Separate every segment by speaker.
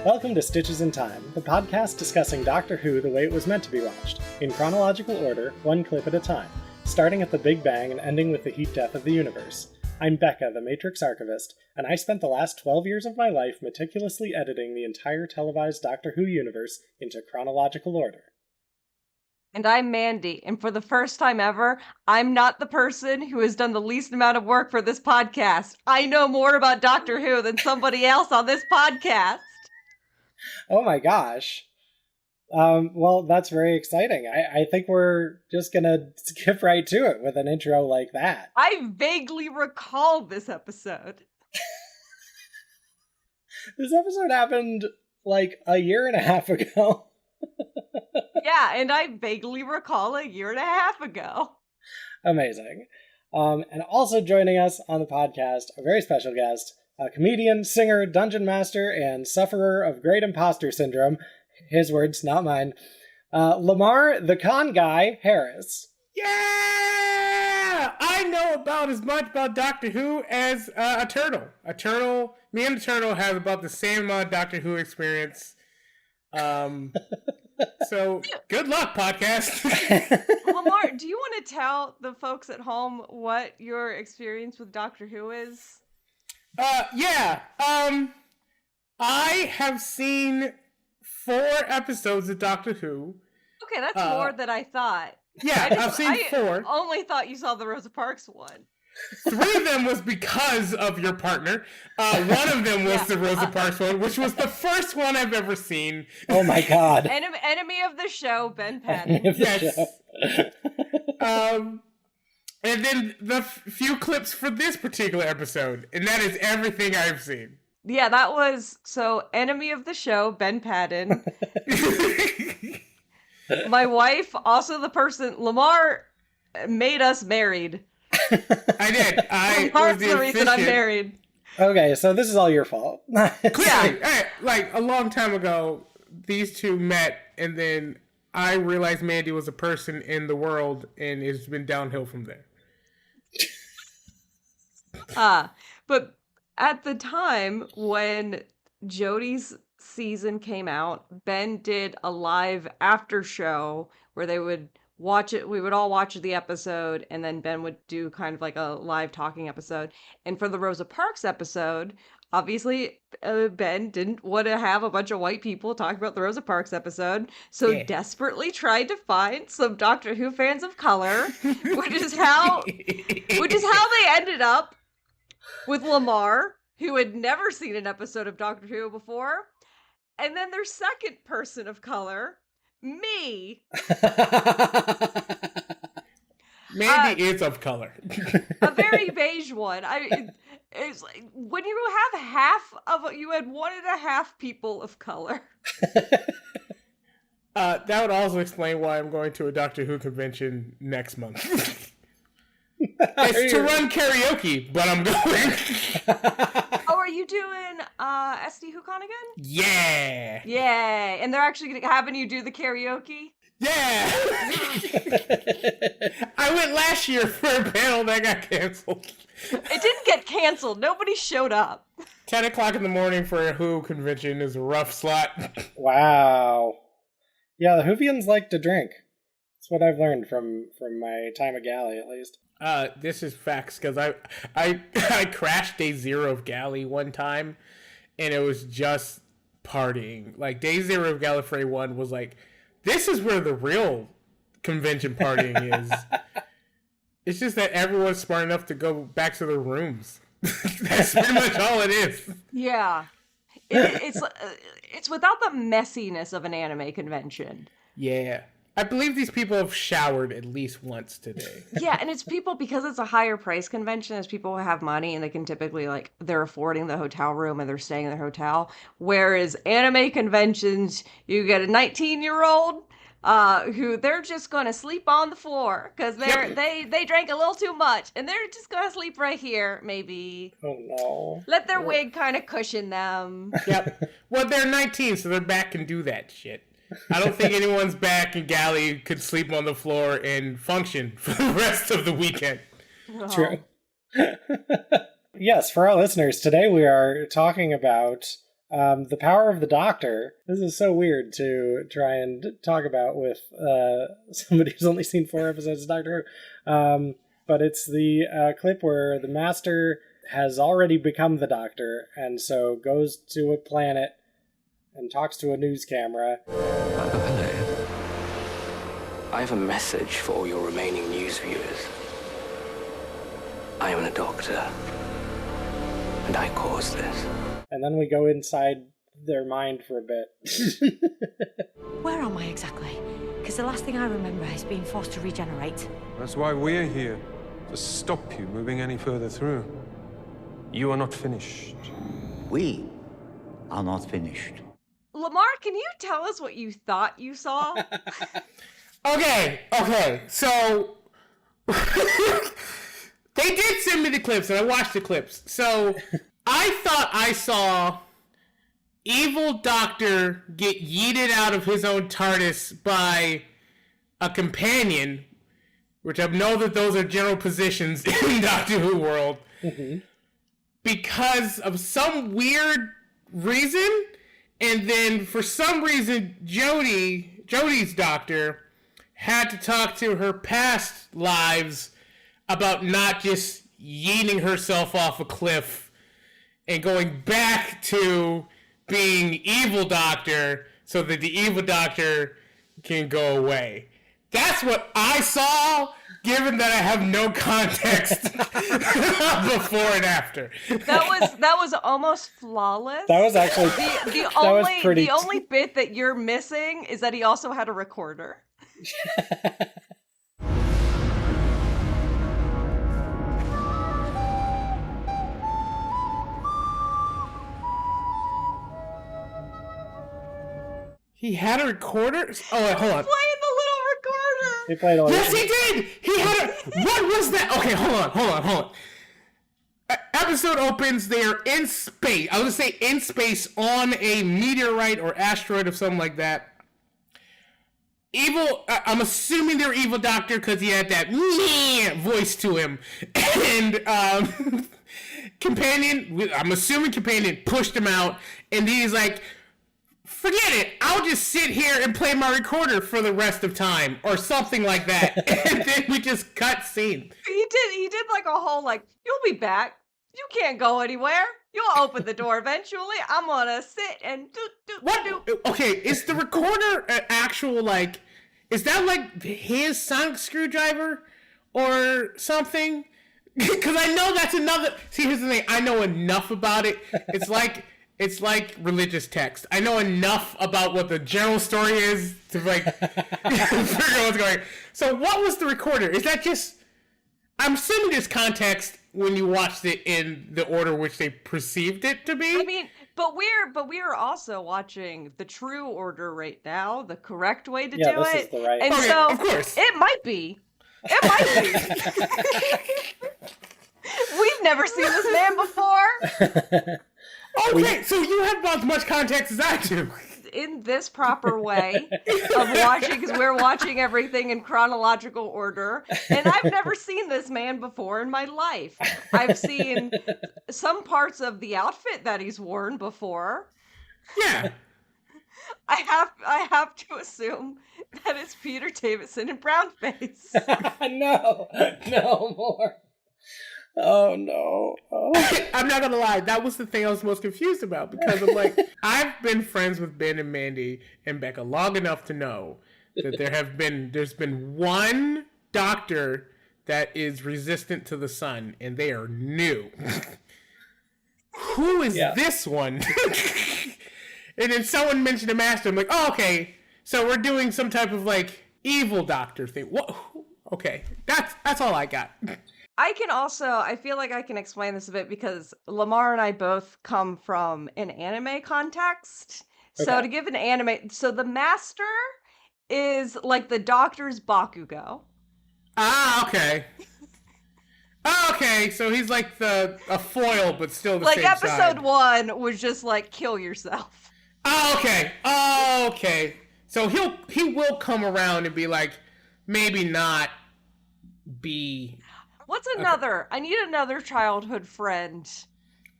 Speaker 1: Welcome to Stitches in Time, the podcast discussing Doctor Who the way it was meant to be watched, in chronological order, one clip at a time, starting at the Big Bang and ending with the heat death of the universe. I'm Becca, the Matrix Archivist, and I spent the last 12 years of my life meticulously editing the entire televised Doctor Who universe into chronological order.
Speaker 2: And I'm Mandy, and for the first time ever, I'm not the person who has done the least amount of work for this podcast. I know more about Doctor Who than somebody else on this podcast.
Speaker 1: Oh my gosh. Well, that's very exciting. I think we're just gonna skip right to it with an intro like that.
Speaker 2: I vaguely recall this episode.
Speaker 1: This episode happened like a year and a half ago.
Speaker 2: Yeah, and I vaguely recall a year and a half ago.
Speaker 1: Amazing. And also joining us on the podcast, a very special guest, a comedian, singer, dungeon master, and sufferer of great imposter syndrome. His words, not mine. Lemar, the con guy, Harris.
Speaker 3: Yeah! I know about as much about Doctor Who as a turtle. Me and a turtle have about the same amount of Doctor Who experience. So, good luck, podcast.
Speaker 2: Lemar, do you want to tell the folks at home what your experience with Doctor Who is?
Speaker 3: Yeah. I have seen 4 episodes of Doctor Who.
Speaker 2: Okay, that's more than I thought.
Speaker 3: Yeah, I've seen 4.
Speaker 2: I only thought you saw the Rosa Parks one.
Speaker 3: 3 of them was because of your partner. One of them was the Rosa Parks one, which was the first one I've ever seen.
Speaker 1: Oh my god.
Speaker 2: Enemy of the show, Ben Patton.
Speaker 3: Yes. And then the few clips for this particular episode, and that is everything I've seen.
Speaker 2: Yeah, that was, enemy of the show, Ben Patton. My wife, also the person, Lemar made us married.
Speaker 3: I did.
Speaker 2: Lemar's the reason I'm married.
Speaker 1: Okay, so this is all your fault.
Speaker 3: Clearly, like a long time ago, these two met, and then I realized Mandy was a person in the world, and it's been downhill from there.
Speaker 2: But at the time when Jodie's season came out, Ben did a live after show where they would watch it. We would all watch the episode, and then Ben would do kind of like a live talking episode. And for the Rosa Parks episode, obviously Ben didn't want to have a bunch of white people talk about the Rosa Parks episode, so desperately tried to find some Doctor Who fans of color, which is how they ended up with Lemar, who had never seen an episode of Doctor Who before, and then their second person of color, me.
Speaker 3: Mandy is of color.
Speaker 2: A very beige one. It's like when you have you had 1.5 people of color.
Speaker 3: That would also explain why I'm going to a Doctor Who convention next month. It's to run karaoke, but I'm going.
Speaker 2: Oh, are you doing SD-WhoCon again?
Speaker 3: Yeah.
Speaker 2: Yeah, and they're actually having you do the karaoke?
Speaker 3: Yeah. I went last year for a panel that got canceled.
Speaker 2: It didn't get canceled. Nobody showed up.
Speaker 3: 10 o'clock in the morning for a Who convention is a rough slot.
Speaker 1: Wow. Yeah, the Whovians like to drink. That's what I've learned from my time at Galley, at least.
Speaker 3: This is facts, because I crashed day 0 of Galley one time, and it was just partying. Like, day 0 of Gallifrey 1 was like, this is where the real convention partying is. It's just that everyone's smart enough to go back to their rooms. That's pretty much all it is.
Speaker 2: Yeah. It's without the messiness of an anime convention.
Speaker 3: Yeah. I believe these people have showered at least once today.
Speaker 2: Yeah, and it's people, because it's a higher price convention, as people who have money and they can typically, like, they're affording the hotel room and they're staying in their hotel. Whereas anime conventions, you get a 19-year-old who they're just going to sleep on the floor because they drank a little too much and they're just going to sleep right here, maybe.
Speaker 1: Oh, no.
Speaker 2: Let their wig kind of cushion them.
Speaker 3: Yep. Well, they're 19, so their back can do that shit. I don't think anyone's back in Galley could sleep on the floor and function for the rest of the weekend.
Speaker 2: Oh.
Speaker 1: True. Yes, for our listeners, today we are talking about The power of the Doctor. This is so weird to try and talk about with somebody who's only seen 4 episodes of Doctor Who. But it's the clip where the Master has already become the Doctor, and so goes to a planet and talks to a news camera.
Speaker 4: Oh, hello. I have a message for all your remaining news viewers. I am a doctor, and I caused this.
Speaker 1: And then we go inside their mind for a bit.
Speaker 5: Where am I exactly? Because the last thing I remember is being forced to regenerate.
Speaker 6: That's why we're here, to stop you moving any further through. You are not finished.
Speaker 7: We are not finished.
Speaker 2: Lemar, can you tell us what you thought you saw?
Speaker 3: Okay. So they did send me the clips, and I watched the clips. So I thought I saw evil Doctor get yeeted out of his own TARDIS by a companion, which I know that those are general positions in Doctor Who world, because of some weird reason. And then for some reason, Jodie's Doctor had to talk to her past lives about not just yeeting herself off a cliff and going back to being evil Doctor so that the evil Doctor can go away. That's what I saw, given that I have no context before and after.
Speaker 2: That was almost flawless.
Speaker 1: That was actually
Speaker 2: the only bit that you're missing is that he also had a recorder.
Speaker 3: He had a recorder? Oh, wait, hold on.
Speaker 2: Playing the little recorder.
Speaker 1: He played a lot.
Speaker 3: Yes, he did! He had a... What was that? Okay, hold on. Episode opens, they are in space. I was going to say in space on a meteorite or asteroid or something like that. I'm assuming they're evil Doctor because he had that voice to him. And Companion, I'm assuming Companion pushed him out. And he's like, forget it, I'll just sit here and play my recorder for the rest of time, or something like that. And then we just cut scene.
Speaker 2: He did like a whole like, you'll be back. You can't go anywhere. You'll open the door eventually. I'm gonna sit and do.
Speaker 3: Okay, is the recorder an actual like, is that like his sonic screwdriver or something? Because I know that's another. See, here's the thing. I know enough about it. It's like religious text. I know enough about what the general story is to like figure what's going on. So what was the recorder? Is that just... I'm assuming there's context when you watched it in the order which they perceived it to be.
Speaker 2: I mean, but we're also watching the true order right now, the correct way to do
Speaker 1: this
Speaker 2: it.
Speaker 1: is the right.
Speaker 2: And
Speaker 3: Okay,
Speaker 2: so
Speaker 3: of course.
Speaker 2: it might be. We've never seen this man before.
Speaker 3: Okay, so you have about as much context as I do.
Speaker 2: In this proper way of watching, because we're watching everything in chronological order, and I've never seen this man before in my life. I've seen some parts of the outfit that he's worn before.
Speaker 3: Yeah.
Speaker 2: I have to assume that it's Peter Davison in brownface.
Speaker 1: No more. Oh no. Oh.
Speaker 3: I'm not gonna lie, that was the thing I was most confused about, because I'm like, I've been friends with Ben and Mandy and Becca long enough to know that there's been one Doctor that is resistant to the sun, and they are new. Who is this one? And then someone mentioned a Master. I'm like, oh, okay, so we're doing some type of like evil Doctor thing. What? Okay, that's all I got.
Speaker 2: I feel like I can explain this a bit because Lemar and I both come from an anime context. So
Speaker 1: Okay.
Speaker 2: to give an anime, so the Master is like the Doctor's Bakugo.
Speaker 3: Ah, okay. Okay, so he's like a foil, but still the
Speaker 2: Like
Speaker 3: same
Speaker 2: episode
Speaker 3: side.
Speaker 2: 1 was just like kill yourself.
Speaker 3: Oh, okay. Oh, okay. So he will come around and be like, maybe not be.
Speaker 2: What's another? I need another childhood friend.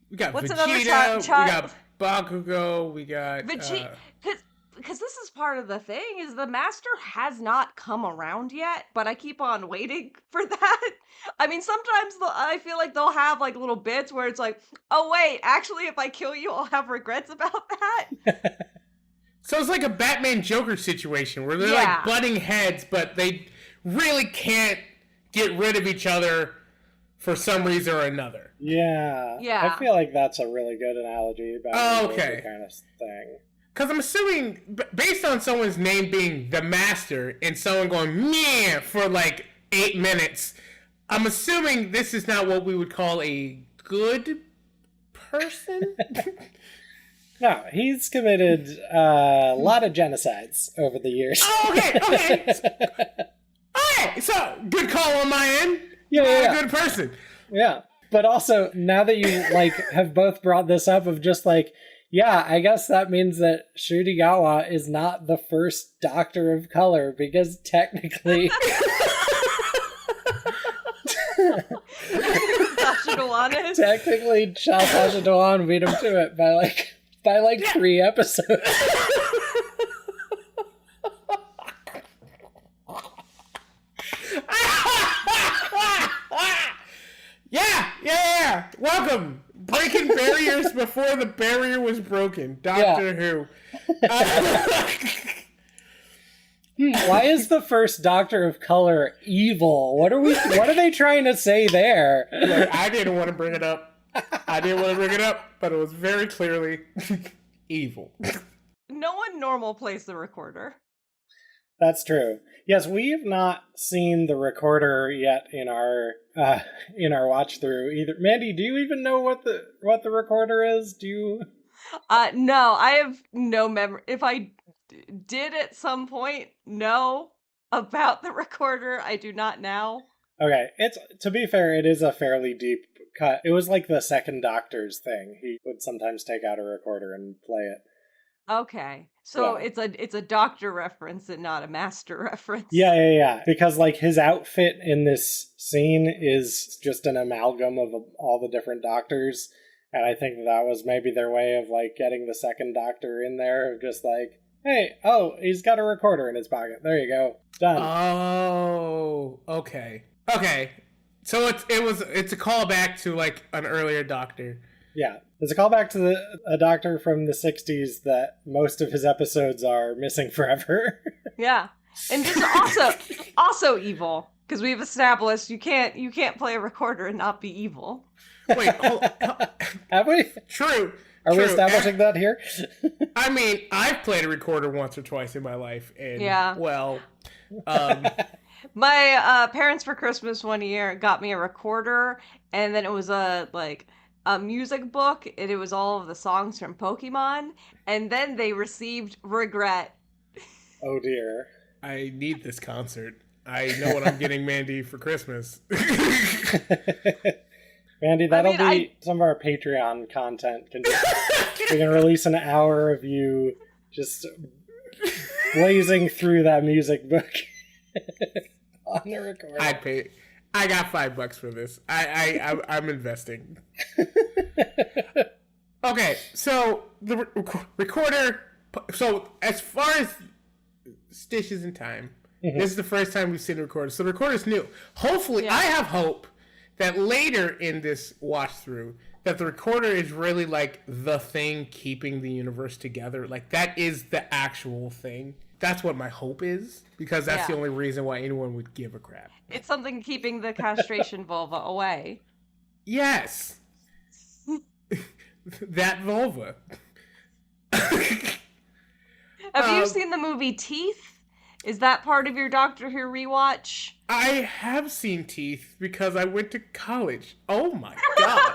Speaker 3: We got
Speaker 2: What's
Speaker 3: Vegeta.
Speaker 2: another child?
Speaker 3: Bakugo. We got
Speaker 2: because this is part of the thing is the master has not come around yet, but I keep on waiting for that. I mean, sometimes I feel like they'll have like little bits where it's like, oh wait, actually, if I kill you, I'll have regrets about that.
Speaker 3: So it's like a Batman Joker situation where they're
Speaker 2: Yeah.
Speaker 3: like butting heads, but they really can't get rid of each other for some reason or another.
Speaker 1: Yeah.
Speaker 2: Yeah.
Speaker 1: I feel like that's a really good analogy about
Speaker 3: Oh, okay.
Speaker 1: the kind of thing.
Speaker 3: Because I'm assuming, based on someone's name being the Master and someone going, meh, for like 8 minutes, I'm assuming this is not what we would call a good person?
Speaker 1: No, he's committed a lot of genocides over the years.
Speaker 3: Oh, okay. Alright, so good call on my end.
Speaker 1: Yeah.
Speaker 3: Good person.
Speaker 1: Yeah. But also, now that you like have both brought this up of just like, yeah, I guess that means that Shudigawa is not the first Doctor of Color, because technically
Speaker 2: Sasha Dewan is.
Speaker 1: technically Sasha Dewan beat him to it by like 3 episodes.
Speaker 3: Yeah. Welcome. Breaking barriers before the barrier was broken. Doctor Who.
Speaker 1: Why is the first Doctor of Color evil? What are they trying to say there?
Speaker 3: Look, I didn't want to bring it up, but it was very clearly evil.
Speaker 2: No one normal plays the recorder.
Speaker 1: That's true. Yes, we have not seen the recorder yet in our watch through either. Mandy, do you even know what the recorder is? Do you?
Speaker 2: No, I have no memory. If I did at some point know about the recorder, I do not now.
Speaker 1: Okay, to be fair, it is a fairly deep cut. It was like the second Doctor's thing. He would sometimes take out a recorder and play it.
Speaker 2: Okay. So
Speaker 1: Yeah.
Speaker 2: it's a Doctor reference and not a Master reference.
Speaker 1: Yeah. Because like his outfit in this scene is just an amalgam of all the different Doctors, and I think that was maybe their way of like getting the second Doctor in there, of just like, hey, he's got a recorder in his pocket. There you go. Done.
Speaker 3: Oh, okay. So it's a callback to like an earlier Doctor.
Speaker 1: Yeah. It's a callback to a Doctor from the 60s that most of his episodes are missing forever.
Speaker 2: Yeah. And just also evil, because we've established you can't play a recorder and not be evil.
Speaker 3: Wait,
Speaker 1: Have we?
Speaker 3: True.
Speaker 1: Are we establishing that here?
Speaker 3: I mean, I've played a recorder once or twice in my life, and well,
Speaker 2: my parents for Christmas one year got me a recorder, and then it was a music book, and it was all of the songs from Pokemon, and then they received regret.
Speaker 1: Oh dear.
Speaker 3: I need this concert. I know what I'm getting Mandy for Christmas.
Speaker 1: Mandy, that'll be some of our Patreon content. We can release an hour of you just blazing through that music book on the recorder.
Speaker 3: I'd pay. I got $5 for this. I'm investing. Okay, so the recorder. So as far as Stitches in Time, this is the first time we've seen the recorder. So the recorder's new. Hopefully, I have hope that later in this watch through, that the recorder is really like the thing keeping the universe together. Like that is the actual thing. That's what my hope is, because that's the only reason why anyone would give a crap.
Speaker 2: It's something keeping the castration vulva away.
Speaker 3: Yes. That vulva.
Speaker 2: Have you seen the movie Teeth? Is that part of your Doctor Who rewatch?
Speaker 3: I have seen Teeth because I went to college. Oh my god.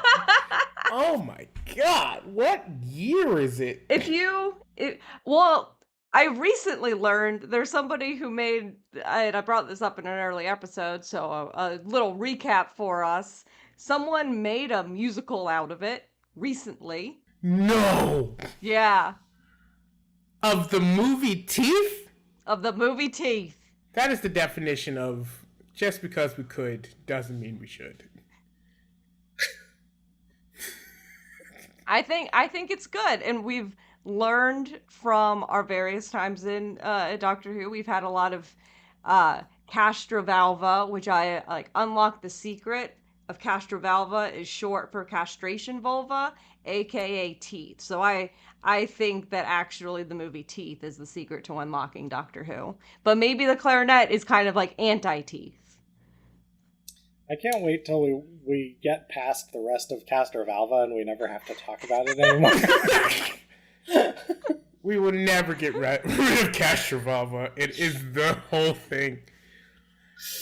Speaker 3: Oh my god. What year is it?
Speaker 2: Well, I recently learned there's somebody who made, and I brought this up in an early episode, so a little recap for us. Someone made a musical out of it recently.
Speaker 3: No.
Speaker 2: Yeah.
Speaker 3: Of the movie Teeth?
Speaker 2: Of the movie Teeth.
Speaker 3: That is the definition of just because we could doesn't mean we should.
Speaker 2: I think it's good, and we've learned from our various times in Doctor Who. We've had a lot of castrovalva, which I like. Unlock the secret of castrovalva is short for castration vulva, aka teeth. So I think that actually the movie Teeth is the secret to unlocking Doctor Who, but maybe the clarinet is kind of like anti-teeth.
Speaker 1: I can't wait till we get past the rest of Castrovalva and we never have to talk about it anymore.
Speaker 3: We will never get rid of Castrovalva. It is the whole thing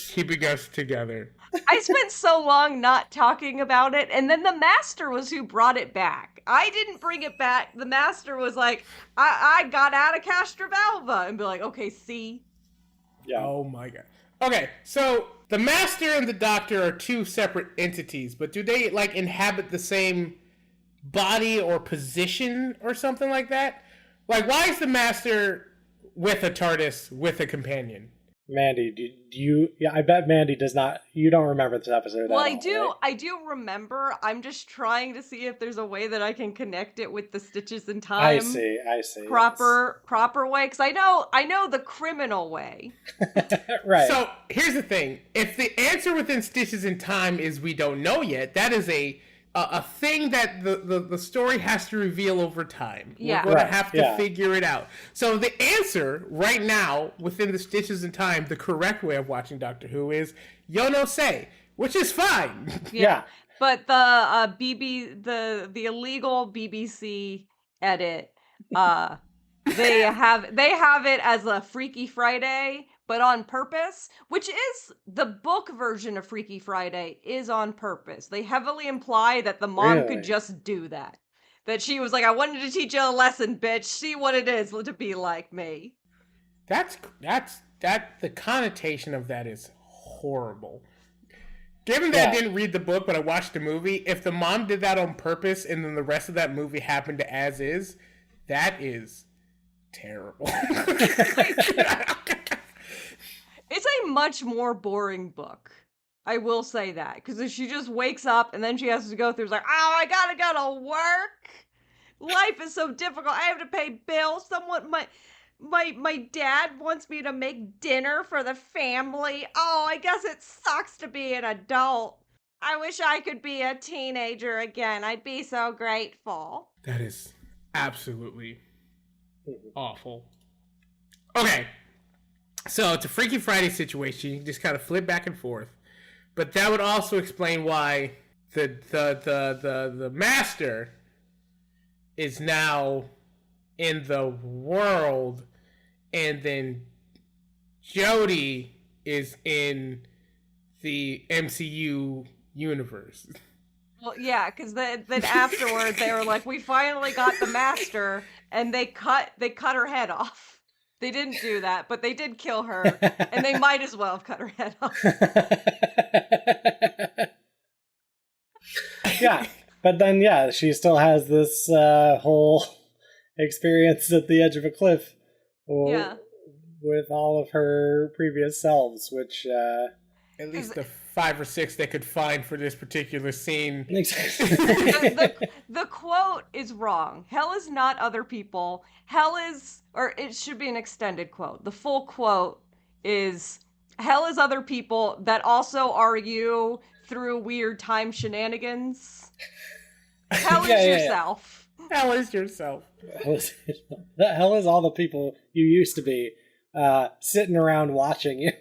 Speaker 3: keeping us together.
Speaker 2: I spent so long not talking about it, and then the Master was who brought it back. I didn't bring it back. The Master was like, I got out of Castrovalva, and be like, okay, see?
Speaker 1: Yeah.
Speaker 3: Oh my god. Okay, so the Master and the Doctor are two separate entities, but do they, like, inhabit the same body or position or something like that? Like, why is the Master with a TARDIS with a companion?
Speaker 1: Mandy, do you... Yeah, I bet Mandy does not... You don't remember this episode
Speaker 2: Well,
Speaker 1: at
Speaker 2: I
Speaker 1: all,
Speaker 2: do.
Speaker 1: right?
Speaker 2: I do remember. I'm just trying to see if there's a way that I can connect it with the Stitches in Time.
Speaker 1: I see.
Speaker 2: Proper way, because I know the criminal way.
Speaker 1: Right.
Speaker 3: So, here's the thing. If the answer within Stitches in Time is we don't know yet, that is a thing that the story has to reveal over time.
Speaker 2: Yeah.
Speaker 3: We're going to
Speaker 1: Right,
Speaker 3: have to
Speaker 1: yeah.
Speaker 3: figure it out. So the answer right now within the Stitches in Time, the correct way of watching Doctor Who is Yono Say, which is fine.
Speaker 1: Yeah.
Speaker 2: But the the illegal BBC edit, they have it as a Freaky Friday, but on purpose, which is the book version of Freaky Friday is on purpose. They heavily imply that the mom
Speaker 1: Really?
Speaker 2: could just do that. That she was like, I wanted to teach you a lesson, bitch. See what it is to be like me.
Speaker 3: That's the connotation of that is horrible. Given that I didn't read the book, but I watched the movie, if the mom did that on purpose and then the rest of that movie happened to as is, that is terrible.
Speaker 2: It's a much more boring book. I will say that. Because she just wakes up and then she has to go through, it's like, oh, I gotta go to work. Life is so difficult. I have to pay bills. My dad wants me to make dinner for the family. Oh, I guess it sucks to be an adult. I wish I could be a teenager again. I'd be so grateful.
Speaker 3: That is absolutely awful. Okay. So it's a Freaky Friday situation. You can just kind of flip back and forth. But that would also explain why the Master is now in the world, and then Jodie is in the MCU universe.
Speaker 2: Well, yeah, because then afterward they were like, we finally got the Master, and they cut her head off. They didn't do that, but they did kill her, and they might as well have cut her head off.
Speaker 1: Yeah, but then, yeah, she still has this whole experience at the edge of a cliff
Speaker 2: Yeah.
Speaker 1: with all of her previous selves, which...
Speaker 3: At least the 5 or 6 they could find for this particular scene.
Speaker 2: The quote is wrong. Hell is not other people. Hell is, or it should be an extended quote. The full quote is, hell is other people that also are you through weird time shenanigans. Hell is yourself.
Speaker 3: Hell is yourself.
Speaker 1: Hell is all the people you used to be sitting around watching you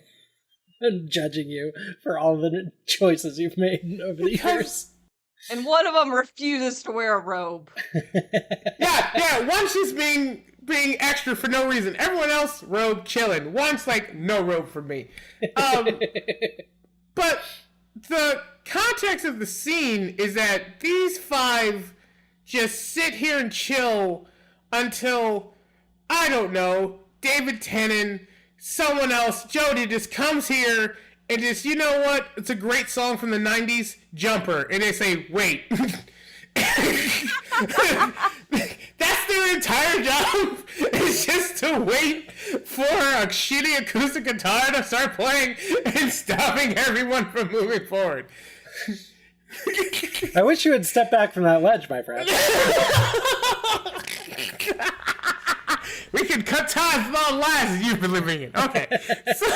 Speaker 1: and judging you for all the choices you've made over the years.
Speaker 2: And one of them refuses to wear a robe.
Speaker 3: Yeah, one's just being extra for no reason. Everyone else, robe, chilling. One's like, no robe for me. But the context of the scene is that these 5 just sit here and chill until, I don't know, David Tennant, someone else, Jodie, just comes here and just, you know what? It's a great song from the 90s, Jumper. And they say, wait. That's their entire job. It's just to wait for a shitty acoustic guitar to start playing and stopping everyone from moving forward.
Speaker 1: I wish you would step back from that ledge, my friend.
Speaker 3: We can cut time from all lives you've been living in. Okay. So,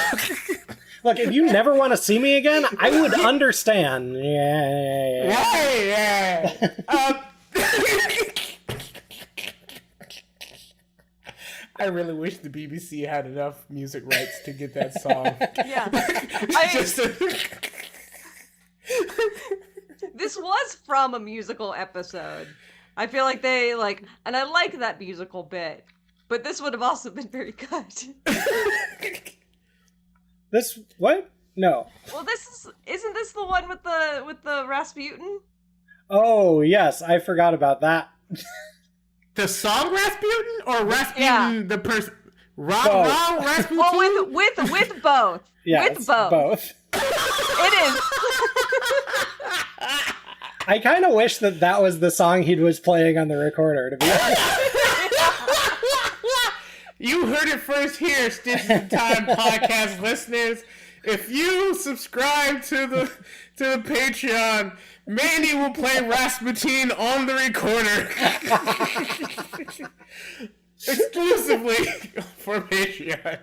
Speaker 1: Look, if you never want to see me again, I would understand. Yeah.
Speaker 3: I really wish the BBC had enough music rights to get that song.
Speaker 2: Yeah. This was from a musical episode. I feel like they and I like that musical bit, but this would have also been very good.
Speaker 1: This what? No.
Speaker 2: Well, isn't this the one with the Rasputin?
Speaker 1: Oh yes, I forgot about that.
Speaker 3: The song Rasputin or Rasputin the person? Wrong Rasputin?
Speaker 2: Well, with both.
Speaker 1: Yes,
Speaker 2: with both. It is.
Speaker 1: I kind of wish that was the song he was playing on the recorder, to be honest.
Speaker 3: You heard it first here, Stitches in Time podcast listeners. If you subscribe to the Patreon, Mandy will play Rasputin on the recorder. Exclusively for Patreon.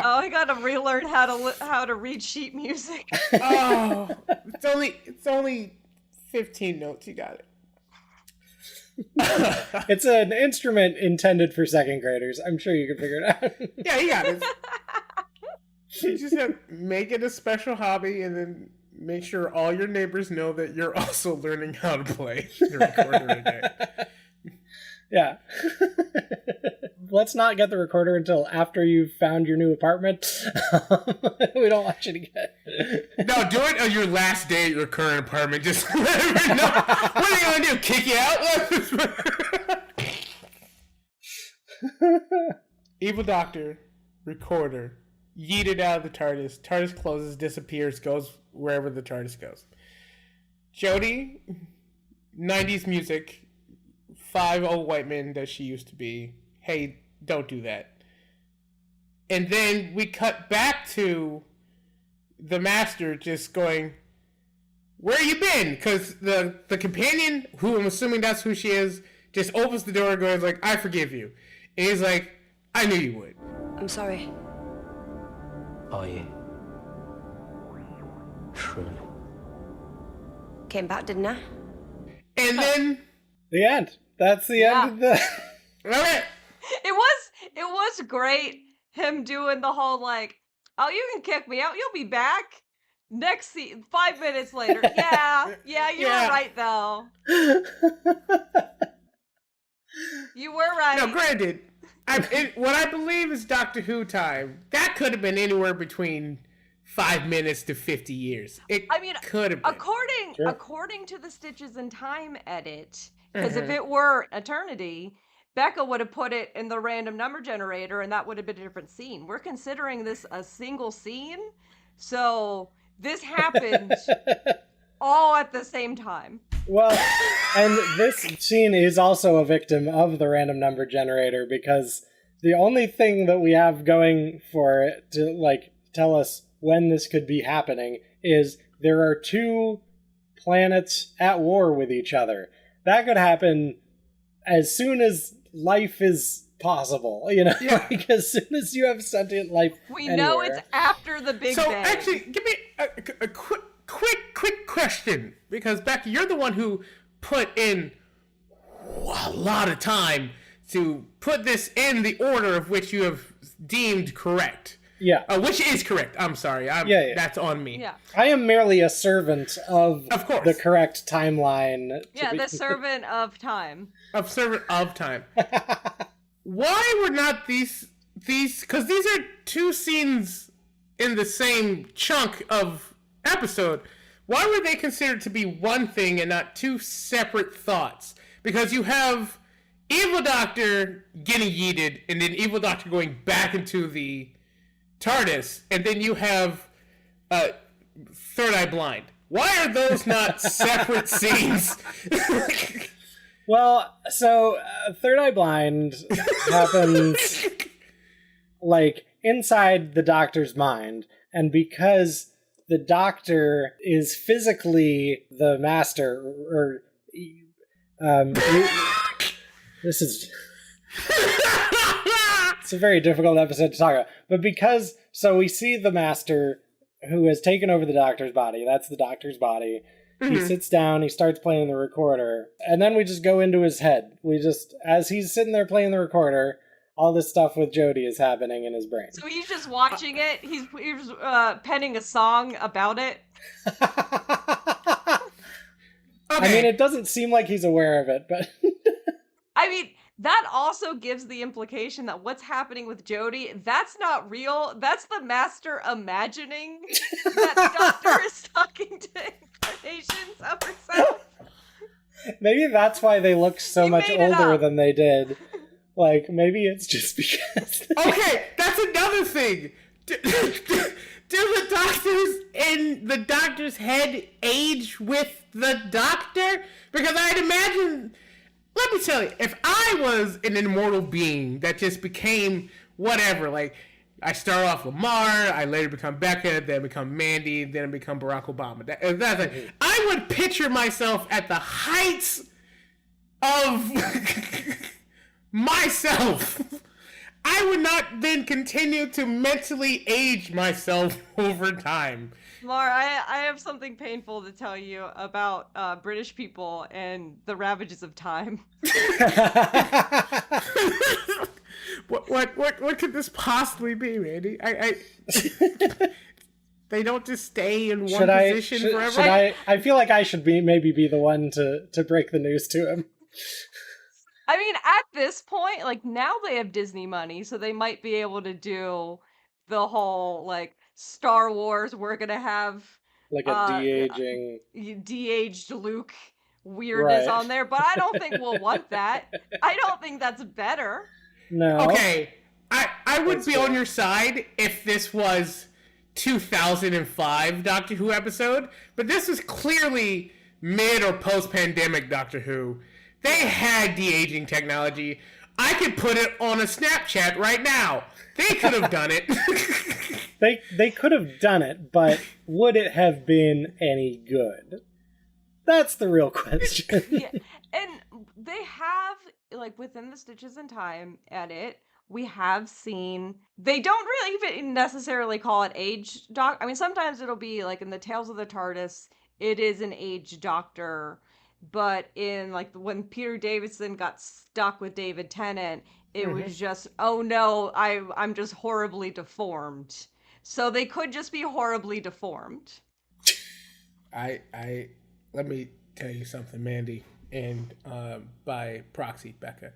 Speaker 2: Oh, I gotta relearn how to read sheet music.
Speaker 3: Oh, it's only 15 notes. You got it.
Speaker 1: It's an instrument intended for second graders. I'm sure you can figure it out.
Speaker 3: Yeah, you got it. You just have make it a special hobby, and then make sure all your neighbors know that you're also learning how to play the recorder again.
Speaker 1: Yeah. Let's not get the recorder until after you've found your new apartment. We don't want you to get...
Speaker 3: No, do it on your last day at your current apartment. Just let everyone know. What are you going to do? Kick you out? Evil Doctor, recorder, yeeted out of the TARDIS. TARDIS closes, disappears, goes wherever the TARDIS goes. Jodie, 90s music, 5 old white men that she used to be. Hey, don't do that. And then we cut back to the Master just going, where you been? Because the companion, who I'm assuming that's who she is, just opens the door and goes like, I forgive you. And he's like, I knew you would.
Speaker 5: I'm sorry.
Speaker 4: Are you? Truly.
Speaker 5: Came back, didn't I?
Speaker 3: And then...
Speaker 1: The end. That's the end of the...
Speaker 3: Okay.
Speaker 2: It was great, him doing the whole oh, you can kick me out, you'll be back. Next scene, 5 minutes later. Yeah, you were right, though. You were right.
Speaker 3: No, granted, what I believe is Doctor Who time, that could have been anywhere between 5 minutes to 50 years. I mean, could have been.
Speaker 2: According to the Stitches in Time edit, because if it were Eternity, Becca would have put it in the random number generator, and that would have been a different scene. We're considering this a single scene, so this happened all at the same time.
Speaker 1: Well, and this scene is also a victim of the random number generator, because the only thing that we have going for it to tell us when this could be happening is there are 2 planets at war with each other. That could happen as soon as life is possible,
Speaker 3: Yeah.
Speaker 1: as soon as you have sentient life
Speaker 2: We
Speaker 1: anywhere.
Speaker 2: know it's after the Big Bang.
Speaker 3: So actually, give me a quick question, because Becky, you're the one who put in a lot of time to put this in the order of which you have deemed correct.
Speaker 1: Yeah.
Speaker 3: Which is correct. I'm sorry.
Speaker 1: Yeah.
Speaker 3: That's on me.
Speaker 2: Yeah.
Speaker 1: I am merely a servant of
Speaker 3: course.
Speaker 1: the correct timeline.
Speaker 2: Yeah, the servant of time.
Speaker 3: Servant of time. Why were not these, because these are 2 scenes in the same chunk of episode, why were they considered to be one thing and not 2 separate thoughts? Because you have Evil Doctor getting yeeted, and then Evil Doctor going back into the TARDIS, and then you have Third Eye Blind. Why are those not separate scenes?
Speaker 1: Well, so Third Eye Blind happens inside the Doctor's mind, and because the Doctor is physically the Master, or this is it's a very difficult episode to talk about. But because we see the Master who has taken over the Doctor's body. That's the Doctor's body. He sits down, he starts playing the recorder, and then we just go into his head. As he's sitting there playing the recorder, all this stuff with Jodie is happening in his brain.
Speaker 2: So he's just watching it. He's penning a song about it.
Speaker 1: I mean, it doesn't seem like he's aware of it, but...
Speaker 2: I mean, that also gives the implication that what's happening with Jodie, that's not real. That's the Master imagining that the Doctor is talking to incarnations of herself.
Speaker 1: Maybe that's why they look so much older than they did. Like, maybe it's just because...
Speaker 3: Okay, that's another thing. Do the Doctors in the Doctor's head age with the Doctor? Because I'd imagine... Let me tell you, if I was an immortal being that just became whatever, like, I start off Lemar, I later become Becca, then become Mandy, then I become Barack Obama. I would picture myself at the heights of myself. I would not then continue to mentally age myself over time.
Speaker 2: Lamar, I have something painful to tell you about British people and the ravages of time.
Speaker 3: What could this possibly be, Randy? They don't just stay in one position forever.
Speaker 1: I feel like I should maybe be the one to break the news to him.
Speaker 2: I mean, at this point, like, now they have Disney money, so they might be able to do the whole, like, Star Wars, we're gonna have...
Speaker 1: Like a de-aging...
Speaker 2: de-aged Luke weirdness on there, but I don't think we'll want that. I don't think that's better.
Speaker 1: No.
Speaker 3: Okay, I would be on your side if this was 2005 Doctor Who episode, but this is clearly mid or post-pandemic Doctor Who. They had de-aging technology. I could put it on a Snapchat right now. They could have done it.
Speaker 1: They could have done it, but would it have been any good? That's the real question.
Speaker 2: Yeah. And they have, like, within the Stitches in Time edit, we have seen, they don't really even necessarily call it age doc. I mean, sometimes it'll be, like, in the Tales of the TARDIS, it is an age doctor. But in, like, when Peter Davison got stuck with David Tennant, it was just, oh no, I'm just horribly deformed. So they could just be horribly deformed.
Speaker 3: Let me tell you something, Mandy, and by proxy, Becca.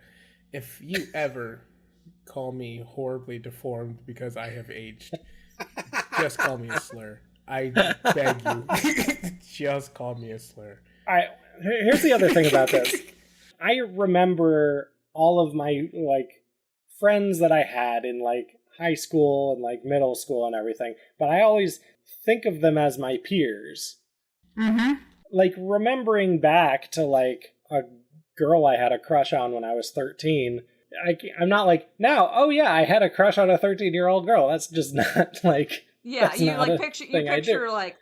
Speaker 3: If you ever call me horribly deformed because I have aged, just call me a slur. I beg you, just call me a slur.
Speaker 1: Here's the other thing about this. I remember all of my, like, friends that I had in, like, high school and, like, middle school and everything, but I always think of them as my peers.
Speaker 3: Mm-hmm.
Speaker 1: Like, remembering back to, like, a girl I had a crush on when I was 13, I'm not like, now, oh yeah, I had a crush on a 13-year-old girl. That's just not, like...
Speaker 2: Yeah, you, like, picture like,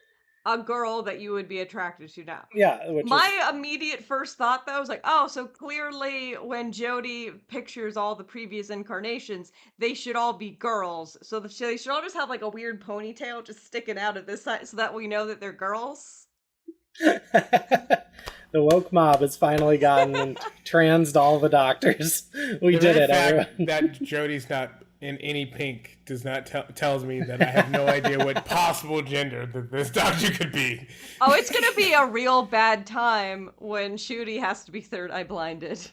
Speaker 2: a girl that you would be attracted to now.
Speaker 1: Yeah.
Speaker 2: My immediate first thought, though, was like, oh, so clearly when Jodie pictures all the previous incarnations, they should all be girls. So they should all just have, like, a weird ponytail just sticking out at this side so that we know that they're girls.
Speaker 1: The woke mob has finally gotten and transed all the Doctors. We did it, everyone.
Speaker 3: That Jodie's not in any pink does not tells me that I have no idea what possible gender that this Doctor could be.
Speaker 2: Oh, it's gonna be a real bad time when Shooty has to be third eye blinded.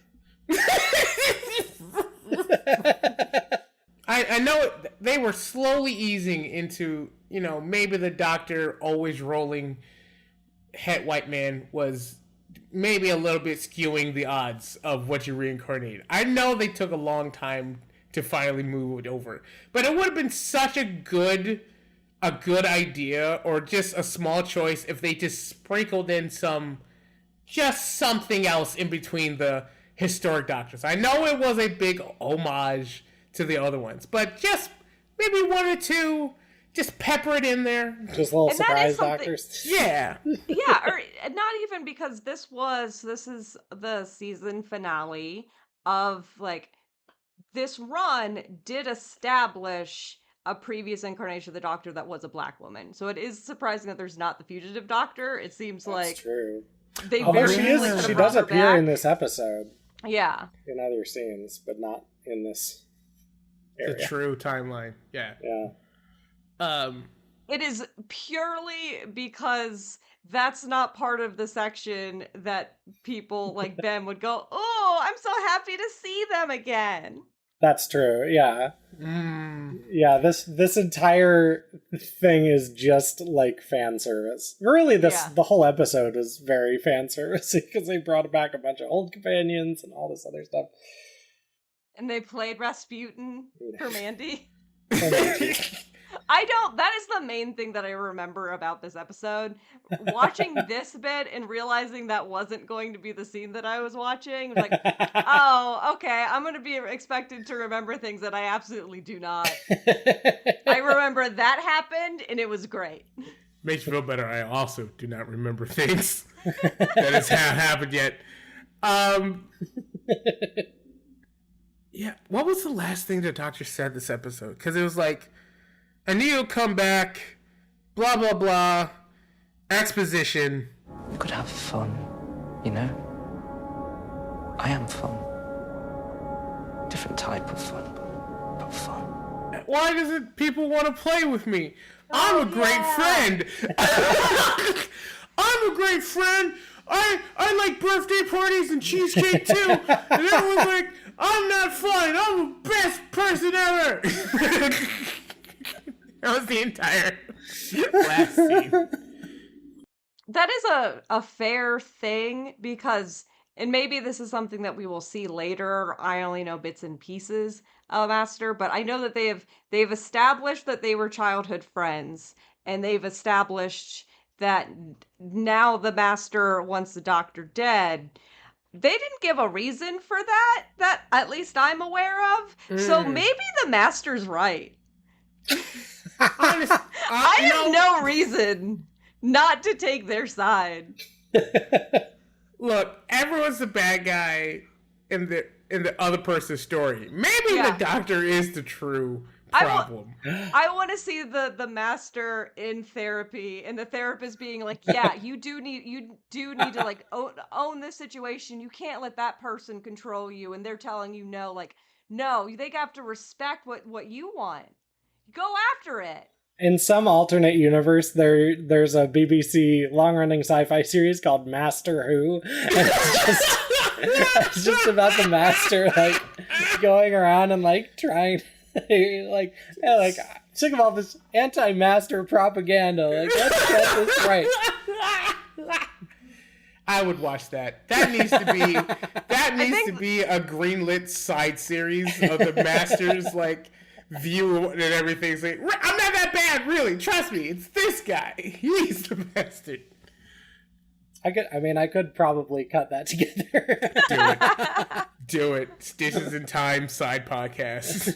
Speaker 3: I know they were slowly easing into, you know, maybe the Doctor always rolling het white man was maybe a little bit skewing the odds of what you reincarnate. I know they took a long time to finally move it over, but it would have been such a good idea, or just a small choice, if they just sprinkled in something else in between the historic Doctors. I know it was a big homage to the other ones, but just maybe one or two Just pepper it in there.
Speaker 1: Just little
Speaker 2: And that is
Speaker 1: surprise
Speaker 2: something-
Speaker 1: doctors.
Speaker 3: Yeah.
Speaker 2: Yeah, or not even, because this is the season finale of, like, this run did establish a previous incarnation of the Doctor that was a Black woman. So it is surprising that there's not the fugitive Doctor. It seems
Speaker 1: That's
Speaker 2: like
Speaker 1: true.
Speaker 2: they
Speaker 1: Although
Speaker 2: very easily could
Speaker 1: she
Speaker 2: have
Speaker 1: does
Speaker 2: brought her
Speaker 1: appear in
Speaker 2: back.
Speaker 1: this episode
Speaker 2: Yeah.
Speaker 1: in other scenes, but not in this area.
Speaker 3: The true timeline. Yeah.
Speaker 1: Yeah.
Speaker 2: It is purely because that's not part of the section that people like Ben would go, "Oh, I'm so happy to see them again."
Speaker 1: That's true. Yeah. Yeah, this entire thing is just like fan service. Really, the whole episode is very fan service because they brought back a bunch of old companions and all this other stuff.
Speaker 2: And they played Rasputin for Mandy.
Speaker 1: And
Speaker 2: That is the main thing that I remember about this episode. Watching this bit and realizing that wasn't going to be the scene that I was watching. Was like, oh, okay, I'm going to be expected to remember things that I absolutely do not. I remember that happened, and it was great.
Speaker 3: Makes you feel better. I also do not remember things that has happened yet. Yeah, what was the last thing the Doctor said this episode? Because it was like, I need you to come back, blah, blah, blah, exposition.
Speaker 4: We've got to have fun, you know? I am fun. Different type of fun, but fun.
Speaker 3: Why doesn't people want to play with me? I'm a great friend. I'm a great friend. I like birthday parties and cheesecake too. And everyone's like, I'm not fun. I'm the best person ever. That was the entire last scene.
Speaker 2: That is a fair thing because, and maybe this is something that we will see later. I only know bits and pieces of Master, but I know that they've established that they were childhood friends, and they've established that now the Master wants the Doctor dead. They didn't give a reason for that at least I'm aware of. So maybe the Master's right. I have no reason not to take their side.
Speaker 3: Look, everyone's the bad guy in the other person's story. Maybe the Doctor is the true problem.
Speaker 2: I want to see the Master in therapy, and the therapist being like, "Yeah, you do need to like own this situation. You can't let that person control you." And they're telling you no, like, no, they have to respect what you want. Go after it.
Speaker 1: in some alternate universe, there's a BBC long-running sci-fi series called Master Who. And it's just about the Master like going around and like trying like sick of all this anti-Master propaganda. Like, let's get this right.
Speaker 3: I would watch that. That needs to be a greenlit side series of the Masters like view and everything. It's like, I'm not that bad, really. Trust me, it's this guy. He's the bastard.
Speaker 1: I could probably cut that together.
Speaker 3: Do it. Stitches in Time side podcast.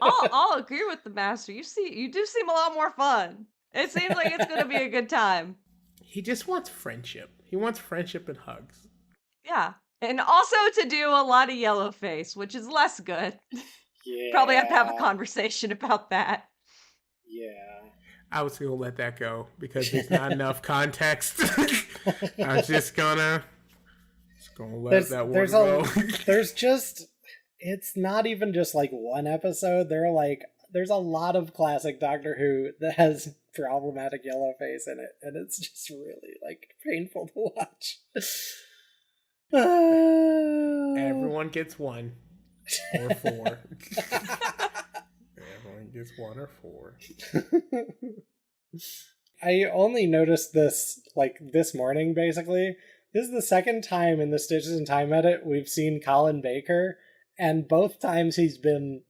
Speaker 2: I'll agree with the Master. You do seem a lot more fun. It seems like it's gonna be a good time.
Speaker 3: He just wants friendship. He wants friendship and hugs.
Speaker 2: Yeah. And also to do a lot of yellow face, which is less good.
Speaker 1: Yeah.
Speaker 2: Probably have to have a conversation about that.
Speaker 1: Yeah.
Speaker 3: I was gonna let that go because there's not enough context. I'm just gonna let that one go.
Speaker 1: It's not even just like one episode. There's a lot of classic Doctor Who that has problematic yellow face in it, and it's just really like painful to watch.
Speaker 3: Everyone gets one or four. Everyone gets one or four.
Speaker 1: I only noticed this like this morning, basically. This is the second time in the Stitches in Time edit we've seen Colin Baker, and both times he's been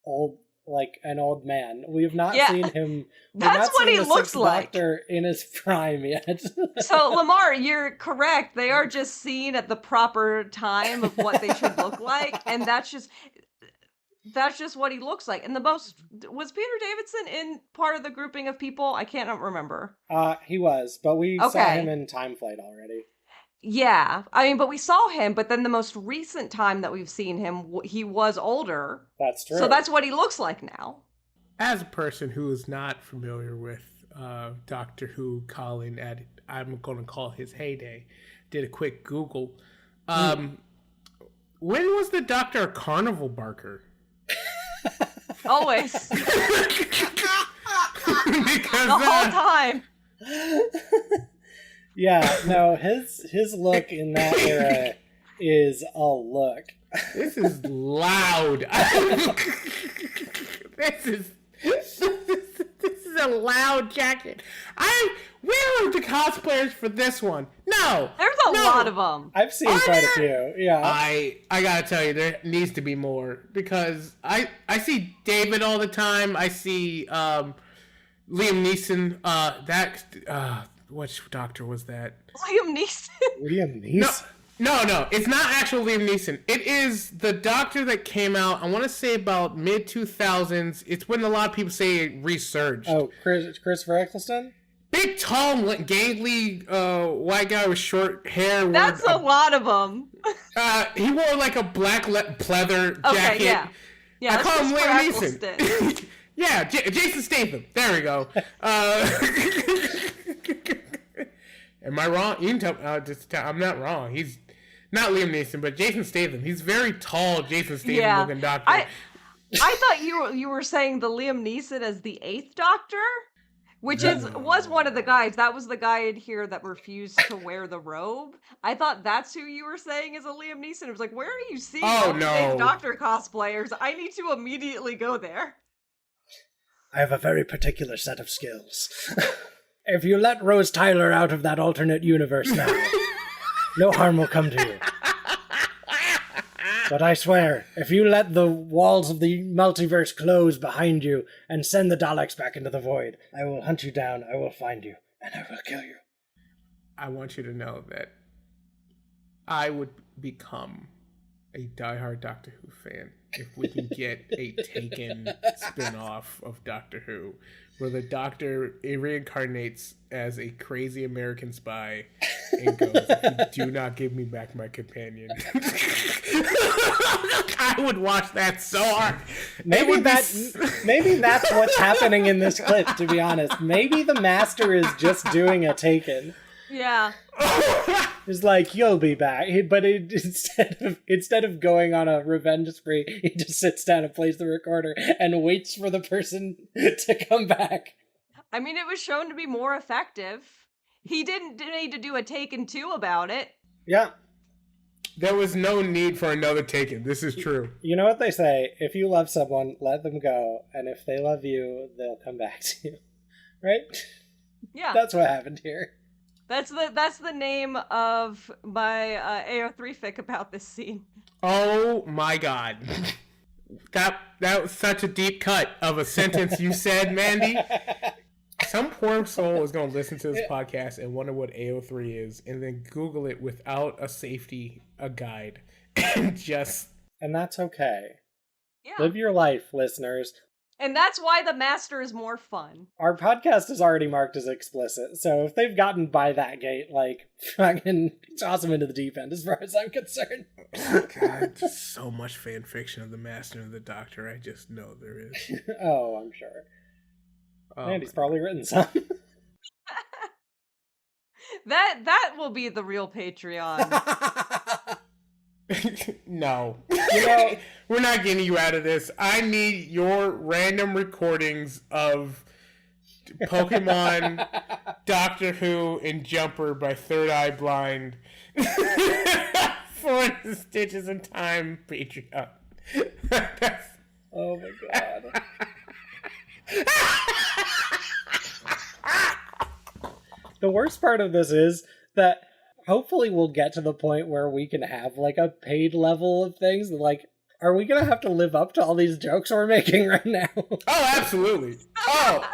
Speaker 1: old, like an old man. We've not seen him.
Speaker 2: That's what he looks like.
Speaker 1: Doctor in his prime yet.
Speaker 2: So Lemar, you're correct. They are just seen at the proper time of what they should look like, and that's just that's just what he looks like. And was Peter Davidson in part of the grouping of people? I can't remember.
Speaker 1: He was, but we saw
Speaker 2: Okay.
Speaker 1: him in Time Flight already.
Speaker 2: Yeah, I mean, but we saw him, but then the most recent time that we've seen him, he was older.
Speaker 1: That's true.
Speaker 2: So that's what he looks like now.
Speaker 3: As a person who is not familiar with Doctor Who, Colin, I'm going to call his heyday, did a quick Google. When was the Doctor a carnival barker?
Speaker 2: Always.
Speaker 3: Because
Speaker 2: The whole time.
Speaker 1: Yeah, no, his look in that era is a look.
Speaker 3: this is loud. This is a loud jacket. Where are the cosplayers for this one? No.
Speaker 2: There's a lot of them.
Speaker 1: I've seen quite a few. Yeah.
Speaker 3: I gotta tell you, there needs to be more because I see David all the time. I see Liam Neeson. Which Doctor was that?
Speaker 2: Liam Neeson.
Speaker 1: Liam Neeson.
Speaker 3: No, it's not actual Liam Neeson. It is the Doctor that came out, I want to say about mid-2000s. It's when a lot of people say it resurged.
Speaker 1: Oh, Christopher Eccleston?
Speaker 3: Big, tall, gangly white guy with short hair.
Speaker 2: That's a lot of them.
Speaker 3: He wore like a black pleather jacket.
Speaker 2: Okay, yeah. Yeah,
Speaker 3: I call him Liam Neeson. Yeah, Jason Statham. There we go. Am I wrong? You can tell. I'm not wrong. He's not Liam Neeson, but Jason Statham. He's very tall, Jason Statham looking Doctor.
Speaker 2: I thought you were saying the Liam Neeson as the 8th Doctor, which was one of the guys. That was the guy in here that refused to wear the robe. I thought that's who you were saying as a Liam Neeson. It was like, where are you seeing all these 8th Doctor cosplayers? I need to immediately go there.
Speaker 1: I have a very particular set of skills. If you let Rose Tyler out of that alternate universe now, no harm will come to you. But I swear, if you let the walls of the multiverse close behind you and send the Daleks back into the void, I will hunt you down, I will find you, and I will kill you.
Speaker 3: I want you to know that I would become a diehard Doctor Who fan if we can get a Taken spin-off of Doctor Who, where the Doctor reincarnates as a crazy American spy and goes, "If you do not give me back my companion." I would watch that so hard.
Speaker 1: Maybe that's what's happening in this clip, to be honest. Maybe the Master is just doing a Taken.
Speaker 2: Yeah.
Speaker 1: It's like, you'll be back. But instead of going on a revenge spree, he just sits down and plays the recorder and waits for the person to come back.
Speaker 2: I mean, it was shown to be more effective. He didn't need to do a Taken 2 about it.
Speaker 1: Yeah.
Speaker 3: There was no need for another Taken. This is true.
Speaker 1: You know what they say? If you love someone, let them go. And if they love you, they'll come back to you. Right?
Speaker 2: Yeah.
Speaker 1: That's what happened here.
Speaker 2: That's the name of my AO3 fic about this scene.
Speaker 3: Oh my god. That was such a deep cut of a sentence you said, Mandy. Some poor soul is going to listen to this podcast and wonder what AO3 is, and then Google it without a guide, and just...
Speaker 1: And that's okay.
Speaker 2: Yeah.
Speaker 1: Live your life, listeners.
Speaker 2: And that's why the Master is more fun.
Speaker 1: Our podcast is already marked as explicit, so if they've gotten by that gate, like, fucking toss them into the deep end as far as I'm concerned.
Speaker 3: Oh, God, just so much fan fiction of the Master and the Doctor, I just know there is.
Speaker 1: Oh, I'm sure.
Speaker 3: Oh,
Speaker 1: Andy's probably written some.
Speaker 2: That will be the real Patreon.
Speaker 3: No. You know, we're not getting you out of this. I need your random recordings of Pokemon, Doctor Who, and Jumper by Third Eye Blind for the Stitches in Time Patreon.
Speaker 1: Oh my god. The worst part of this is that hopefully we'll get to the point where we can have like a paid level of things. Like, are we gonna have to live up to all these jokes we're making right now?
Speaker 3: Oh, absolutely. Oh,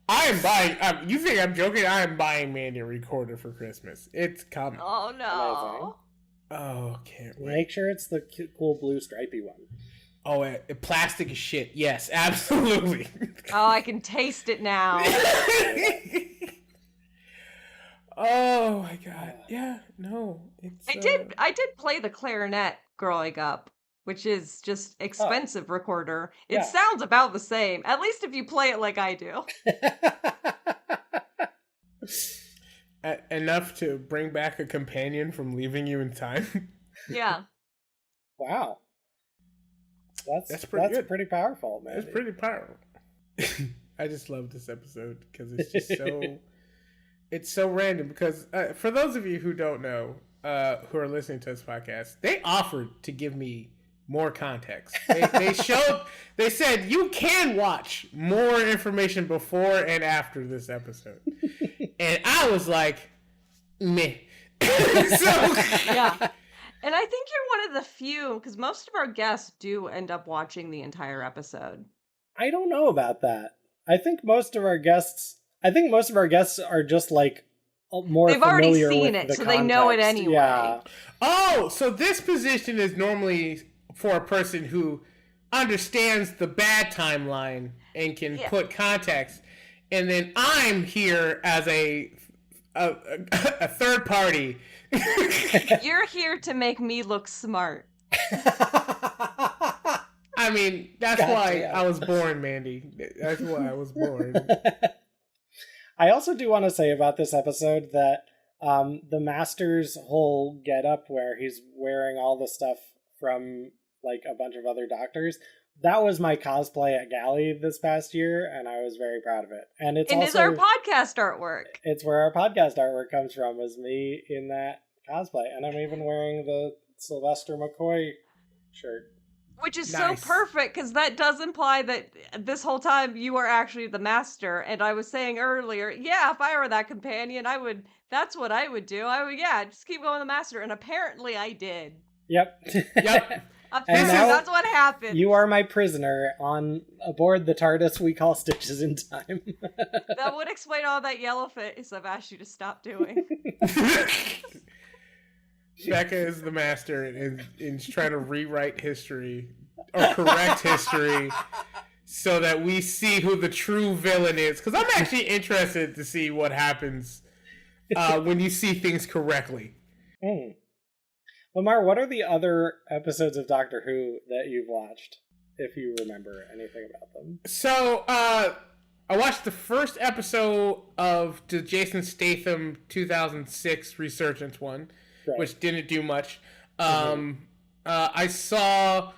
Speaker 3: I am buying. You think I'm joking? I am buying Mandy a recorder for Christmas. It's coming.
Speaker 2: Oh no.
Speaker 1: Amazing.
Speaker 3: Oh, can't wait.
Speaker 1: Make sure it's the cool blue stripy one.
Speaker 3: Oh, plastic is shit. Yes, absolutely.
Speaker 2: Oh, I can taste it now.
Speaker 3: Oh my god. Yeah, no. It's
Speaker 2: I did play the clarinet growing up, which is just expensive recorder. It
Speaker 1: Yeah.
Speaker 2: sounds about the same, at least if you play it like I do.
Speaker 3: enough to bring back a companion from leaving you in time.
Speaker 2: Yeah.
Speaker 1: Wow. That's
Speaker 3: pretty
Speaker 1: pretty powerful, man.
Speaker 3: It's pretty powerful. I just love this episode because it's just so it's so random. Because for those of you who don't know, who are listening to this podcast, they offered to give me more context. They said you can watch more information before and after this episode, and I was like, meh.
Speaker 2: Yeah. And I think you're one of the few, because most of our guests do end up watching the entire episode.
Speaker 1: I don't know about that. I think most of our guests are just like more
Speaker 2: They've already
Speaker 1: familiar
Speaker 2: seen
Speaker 1: with
Speaker 2: it,
Speaker 1: the
Speaker 2: so they know it
Speaker 1: context.
Speaker 2: anyway.
Speaker 1: Yeah.
Speaker 3: Oh, so this position is normally for a person who understands the bad timeline and can put context, and then I'm here as a third party.
Speaker 2: You're here to make me look smart.
Speaker 3: I mean, that's why I was born, Mandy. That's why I was born.
Speaker 1: I also do want to say about this episode that the Master's whole getup, where he's wearing all the stuff from like a bunch of other doctors, that was my cosplay at Galley this past year, and I was very proud of it. And it's
Speaker 2: our podcast artwork.
Speaker 1: It's where our podcast artwork comes from, is me in that cosplay. And I'm even wearing the Sylvester McCoy shirt.
Speaker 2: Which is
Speaker 3: Nice.
Speaker 2: so perfect, because that does imply that this whole time you are actually the Master. And I was saying earlier, if I were that companion, that's what I would do. Just keep going the Master. And apparently I did.
Speaker 1: Yep.
Speaker 3: Yep.
Speaker 2: Apparently that's what happened.
Speaker 1: You are my prisoner on aboard the TARDIS we call Stitches in Time.
Speaker 2: That would explain all that yellow face I've asked you to stop doing.
Speaker 3: Becca is the Master and is trying to rewrite history or correct history so that we see who the true villain is. Because I'm actually interested to see what happens when you see things correctly.
Speaker 1: Lemar, what are the other episodes of Doctor Who that you've watched, if you remember anything about them?
Speaker 3: So, I watched the first episode of the Jason Statham 2006 Resurgence one, which didn't do much. I saw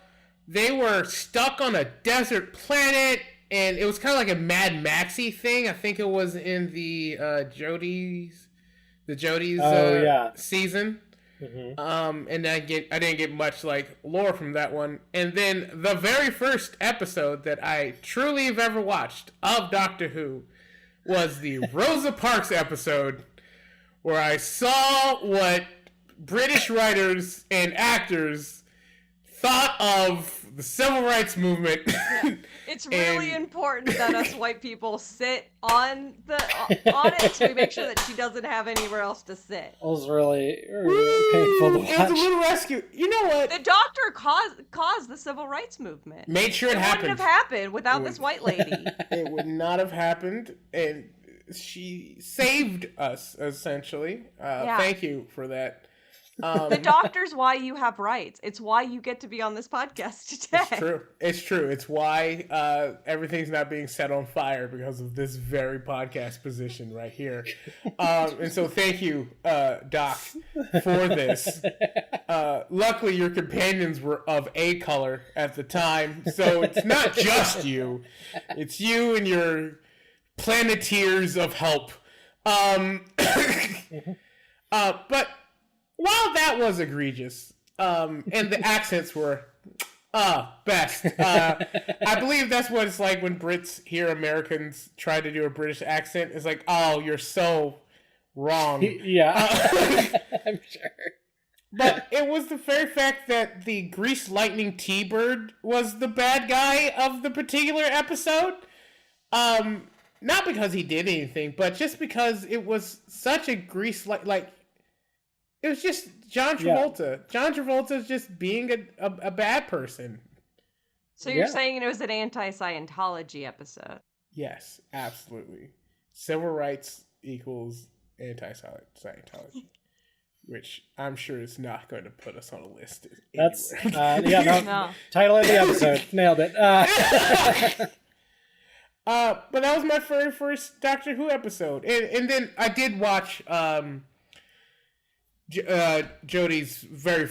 Speaker 3: they were stuck on a desert planet, and it was kind of like a Mad Maxy thing. I think it was in the Jodie's season. And I didn't get much like lore from that one. And then the very first episode that I truly have ever watched of Doctor Who was the Rosa Parks episode, where I saw what British writers and actors thought of the civil rights movement.
Speaker 2: It's really important that us white people sit on it, so we make sure that she doesn't have anywhere else to sit.
Speaker 1: It was really painful to watch.
Speaker 3: It was a little rescue. You know what?
Speaker 2: The Doctor caused the civil rights movement.
Speaker 3: Made sure it happened.
Speaker 2: It wouldn't have happened without this white lady.
Speaker 3: It would not have happened, and she saved us, essentially. Thank you for that.
Speaker 2: The Doctor's why you have rights. It's why you get to be on this podcast today.
Speaker 3: It's true. It's why everything's not being set on fire because of this very podcast position right here. And so thank you, Doc, for this. Luckily, your companions were of a color at the time, so it's not just you. It's you and your planeteers of help. But while that was egregious, and the accents were best, I believe that's what it's like when Brits hear Americans try to do a British accent. It's like, oh, you're so wrong.
Speaker 1: Yeah, I'm sure.
Speaker 3: But it was the very fact that the Grease Lightning T-Bird was the bad guy of the particular episode. Not because he did anything, but just because it was such a Grease like. It was just John Travolta. Yeah. John Travolta is just being a bad person.
Speaker 2: So you're saying it was an anti-Scientology episode?
Speaker 3: Yes, absolutely. Civil rights equals anti-Scientology, which I'm sure is not going to put us on a list anywhere.
Speaker 2: No.
Speaker 1: Title of the episode. Nailed it.
Speaker 3: But that was my very first Doctor Who episode. And then I did watch Jodie's very,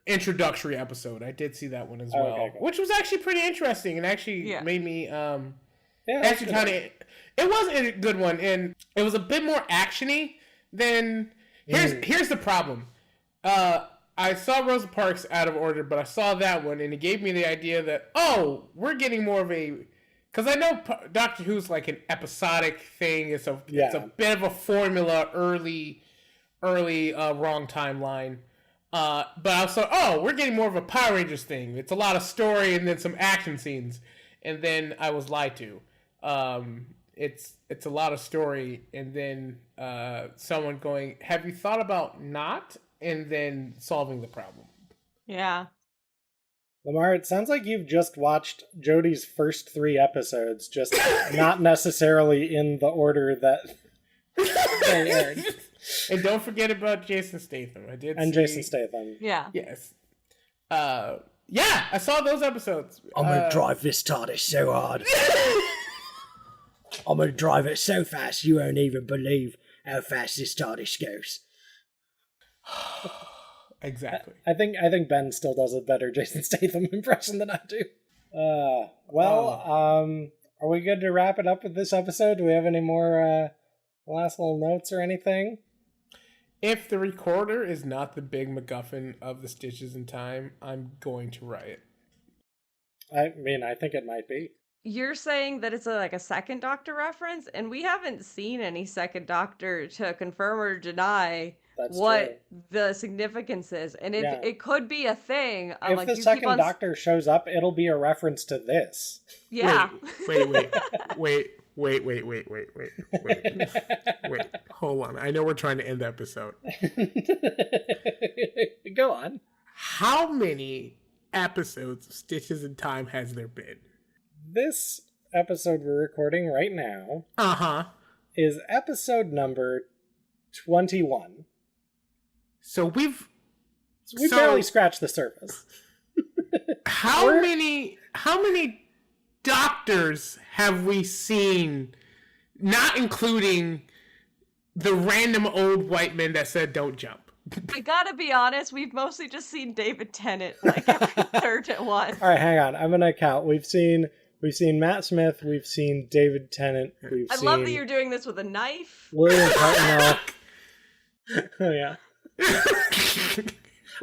Speaker 3: introductory episode. I did see that one as well. Okay. Which was actually pretty interesting and actually made me, actually kind of... It was a good one, and it was a bit more action-y than... Here's the problem. I saw Rosa Parks out of order, but I saw that one, and it gave me the idea that, we're getting more of a... Because I know Doctor Who's like an episodic thing. It's a bit of a formula early wrong timeline. But I was we're getting more of a Power Rangers thing. It's a lot of story and then some action scenes. And then I was lied to. It's a lot of story and then someone going, have you thought about not? And then solving the problem.
Speaker 2: Yeah.
Speaker 1: Lemar, it sounds like you've just watched Jodie's first 3 episodes, just not necessarily in the order that they aired.
Speaker 3: And don't forget about Jason Statham.
Speaker 1: Jason Statham.
Speaker 2: Yeah.
Speaker 3: Yes. I saw those episodes.
Speaker 7: I'm gonna drive this TARDIS so hard. I'm gonna drive it so fast you won't even believe how fast this TARDIS goes.
Speaker 3: Exactly.
Speaker 1: I think Ben still does a better Jason Statham impression than I do. Are we good to wrap it up with this episode? Do we have any more last little notes or anything?
Speaker 3: If the recorder is not the big MacGuffin of the Stitches in Time, I'm going to riot.
Speaker 1: I mean, I think it might be.
Speaker 2: You're saying that it's a second Doctor reference, and we haven't seen any second Doctor to confirm or deny what the significance is. And it could be a thing.
Speaker 1: If the second Doctor shows up, it'll be a reference to this.
Speaker 2: Yeah.
Speaker 3: Wait. Hold on. I know we're trying to end the episode.
Speaker 1: Go on.
Speaker 3: How many episodes of Stitches in Time has there been?
Speaker 1: This episode we're recording right now is episode number 21.
Speaker 3: So we've
Speaker 1: barely scratched the surface.
Speaker 3: How many Doctors have we seen, not including the random old white men that said don't jump?
Speaker 2: I gotta be honest, we've mostly just seen David Tennant every third one.
Speaker 1: All right, hang on. I'm gonna count. We've seen Matt Smith. We've seen David Tennant.
Speaker 2: I love that you're doing this with a knife.
Speaker 1: William Hartnell. Oh yeah.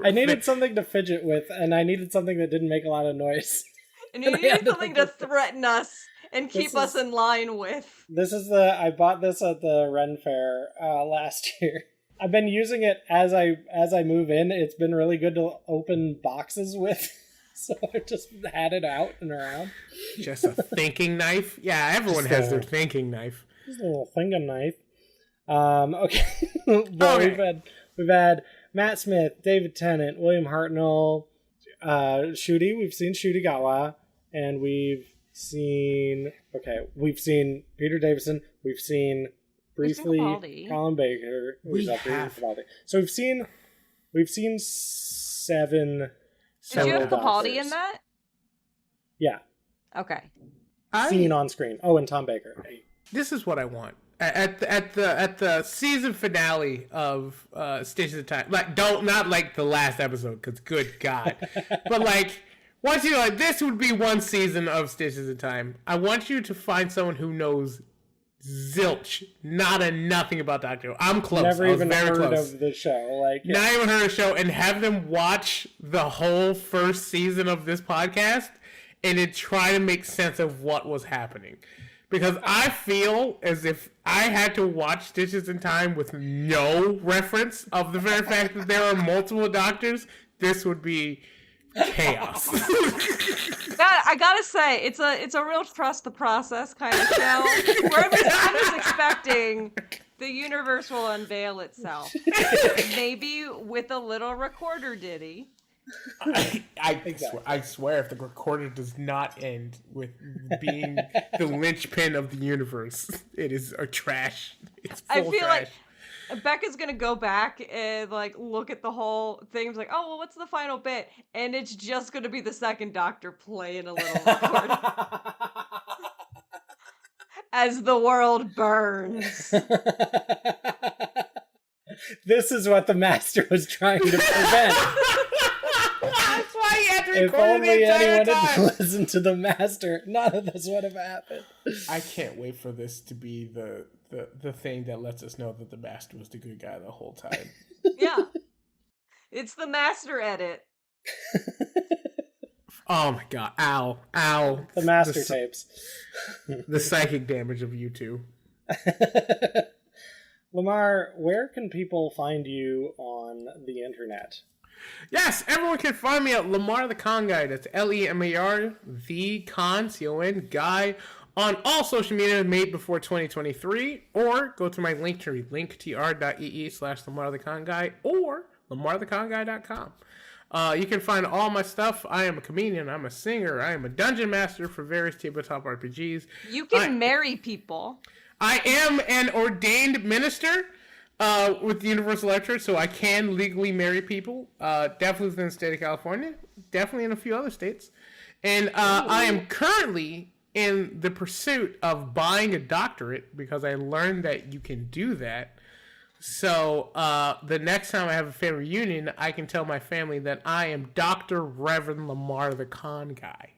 Speaker 1: I needed something to fidget with, and I needed something that didn't make a lot of noise.
Speaker 2: And you needed something to threaten us and keep us in line with.
Speaker 1: I bought this at the Ren Fair last year. I've been using it as I move in. It's been really good to open boxes with. So I've just had it out and around.
Speaker 3: Just a thinking knife? Yeah, everyone has their thinking knife.
Speaker 1: Just a little thinking knife. Okay. We've had Matt Smith, David Tennant, William Hartnell, Ncuti. We've seen Ncuti Gatwa, and we've seen Peter Davison. We've seen briefly Colin Baker. So we've seen 7.
Speaker 2: Did you have Capaldi in that?
Speaker 1: Yeah.
Speaker 2: Okay.
Speaker 1: Seen on screen. Oh, and Tom Baker.
Speaker 3: This is what I want. At the season finale of Stitches in Time, not like the last episode, because good God, but once this would be one season of Stitches in Time. I want you to find someone who knows zilch, nothing about Doctor Who. I'm close.
Speaker 1: Never even heard of the show.
Speaker 3: Not even heard of the show, and have them watch the whole first season of this podcast, and then try to make sense of what was happening. Because I feel as if I had to watch Stitches in Time with no reference of the very fact that there are multiple Doctors, this would be chaos.
Speaker 2: I gotta say, it's a real trust the process kind of show. Where I'm just expecting the universe will unveil itself. Maybe with a little recorder ditty.
Speaker 3: I swear, if the recorder does not end with being the linchpin of the universe, it is a trash. It's full
Speaker 2: I feel
Speaker 3: trash.
Speaker 2: like Becca's gonna go back and like look at the whole thing. It's like, oh well, what's the final bit? And it's just gonna be the second Doctor playing a little recording as the world burns.
Speaker 1: This is what the Master was trying to prevent.
Speaker 3: That's why he had to
Speaker 1: If
Speaker 3: record
Speaker 1: only
Speaker 3: the entire
Speaker 1: anyone
Speaker 3: time.
Speaker 1: had listened to the Master, none of this would have happened.
Speaker 3: I can't wait for this to be the thing that lets us know that the Master was the good guy the whole time.
Speaker 2: Yeah. It's the Master edit.
Speaker 3: Oh my god. Ow.
Speaker 1: The Master tapes.
Speaker 3: The psychic damage of you two.
Speaker 1: Lemar, where can people find you on the internet?
Speaker 3: Yes, everyone can find me at Lemar the Con Guy. That's Lemar the Con, C-O-N, Guy, on all social media made before 2023, or go to my link tree, linktr.ee/Lemar the Con Guy, or LemarTheConGuy.com. You can find all my stuff. I am a comedian. I'm a singer. I am a dungeon master for various tabletop RPGs.
Speaker 2: You can marry people.
Speaker 3: I am an ordained minister with the Universal Electorate, so I can legally marry people. Definitely within the state of California. Definitely in a few other states. And I am currently in the pursuit of buying a doctorate because I learned that you can do that. So the next time I have a family reunion, I can tell my family that I am Dr. Reverend Lemar the Con Guy.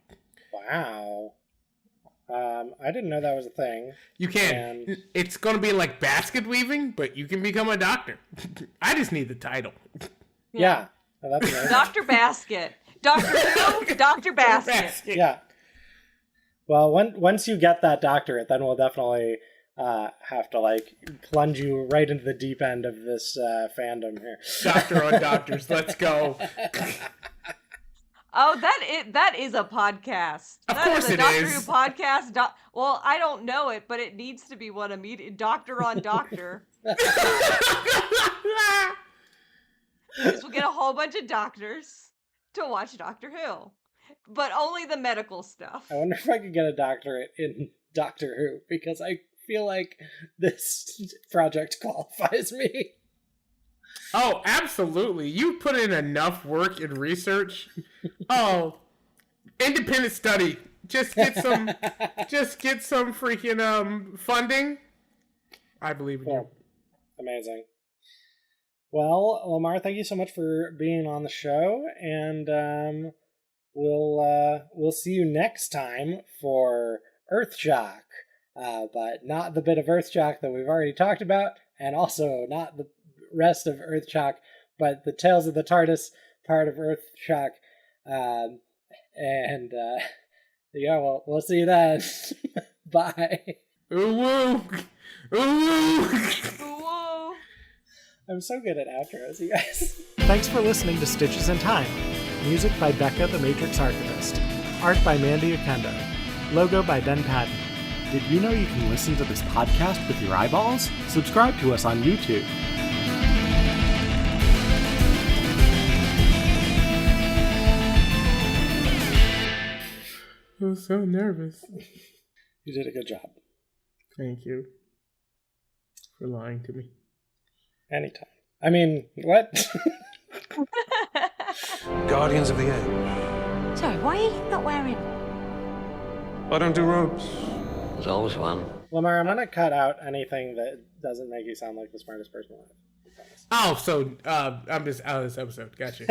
Speaker 1: Wow. I didn't know that was a thing.
Speaker 3: You can.
Speaker 1: And
Speaker 3: It's going to be like basket weaving, but you can become a doctor. I just need the title.
Speaker 1: yeah. Oh, that's nice.
Speaker 2: Dr. Basket. Doctor Who? Dr. Basket.
Speaker 1: Yeah. Well, once you get that doctorate, then we'll definitely have to like plunge you right into the deep end of this fandom here.
Speaker 3: Doctor on Doctors. Let's go.
Speaker 2: Oh, that is a podcast.
Speaker 3: Of
Speaker 2: That
Speaker 3: course
Speaker 2: is a
Speaker 3: it
Speaker 2: Doctor
Speaker 3: is.
Speaker 2: Who podcast. Well, I don't know it, but it needs to be one immediate. Doctor on Doctor. Because we'll get a whole bunch of doctors to watch Doctor Who. But only the medical stuff.
Speaker 1: I wonder if I could get a doctorate in Doctor Who, because I feel like this project qualifies me.
Speaker 3: Oh, absolutely. You put in enough work and research. Oh, independent study. Just get some freaking funding. I believe in you.
Speaker 1: Amazing. Well, Lemar, thank you so much for being on the show, and we'll see you next time for Earthshock, but not the bit of Earthshock that we've already talked about, and also not the rest of Earthshock, but the Tales of the TARDIS part of Earthshock, yeah, well, we'll see you then. Bye.
Speaker 3: Ooh woo! Ooh woo!
Speaker 2: Whoa.
Speaker 1: I'm so good at outros, you guys. Thanks for listening to Stitches in Time. Music by Becca the Matrix Archivist. Art by Mandy Akenda. Logo by Ben Patton. Did you know you can listen to this podcast with your eyeballs? Subscribe to us on YouTube.
Speaker 3: I was so nervous.
Speaker 1: You did a good job.
Speaker 3: Thank you for lying to me.
Speaker 1: Anytime. I mean, what?
Speaker 6: Guardians of the Age.
Speaker 5: Sorry, why are you not wearing?
Speaker 6: I don't do robes.
Speaker 4: There's always one.
Speaker 1: Lemar, I'm gonna cut out anything that doesn't make you sound like the smartest person alive. I promise.
Speaker 3: Oh, so I'm just out of this episode. Gotcha.